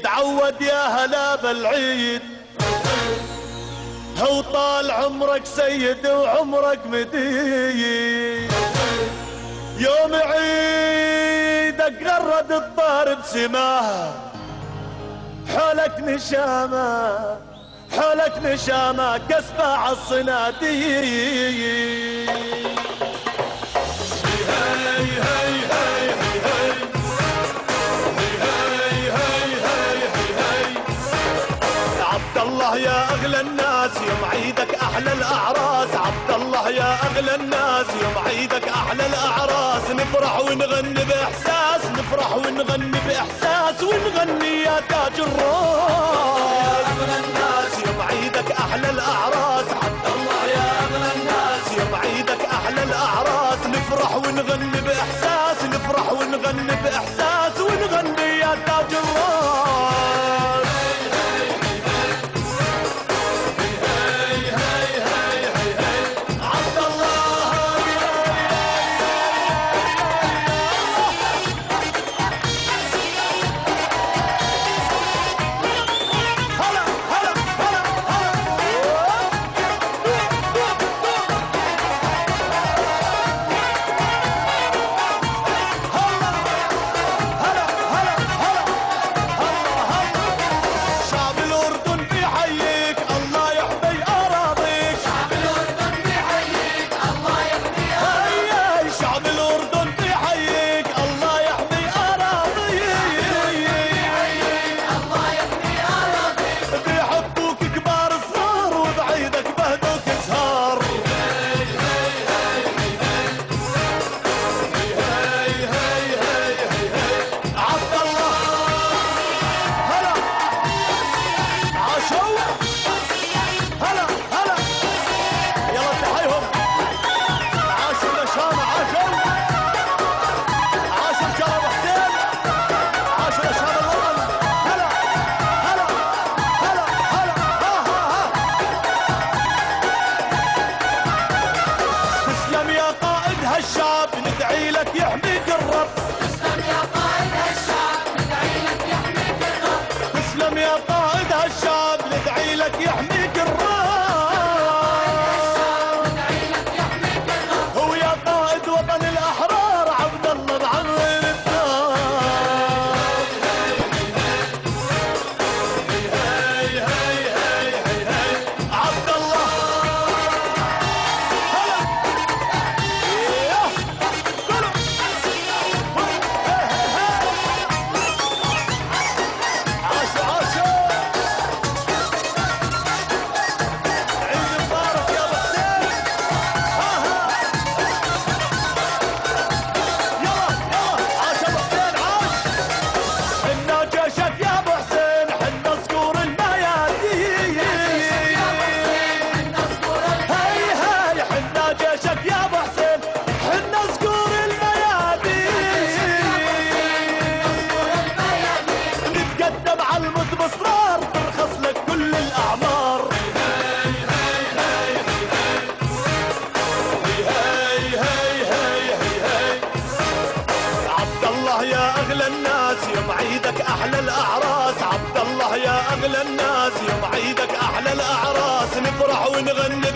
تعود يا هلا بالعيد، هو طال عمرك سيد وعمرك مديد، يوم عيدك غرد الطار بسماه، حولك نشامة حولك نشامة كسبة عالصناديد. عبد الله يا اغلى الناس يوم عيدك احلى الاعراس، عبد الله يا اغلى الناس يوم عيدك احلى الاعراس، نفرح ونغني باحساس، نفرح ونغني باحساس، ونغني يا تاج الراس. يا اغلى الناس يوم عيدك احلى الاعراس، عبد الله يا اغلى الناس يوم عيدك احلى الاعراس، نفرح ونغني باحساس، نفرح ونغني باحساس، ونغني يا تاج الراس. الشعب ندعي لك يحميك الرب، تسلم يا قائد هالشعب ندعي لك يحميك الرب، تسلم يا قائد هالشعب ندعي لك يحميك الرب، ندعي لك يحميك الرب، هو يا قائد وطن الأحرار عبد الله معمر الدار. عبد الله باصرار ترخص لك كل الاعمار. عبد الله يا اغلى الناس يوم عيدك احلى الاعراس، عبد الله يا اغلى الناس يوم عيدك احلى الاعراس، نفرح ونغني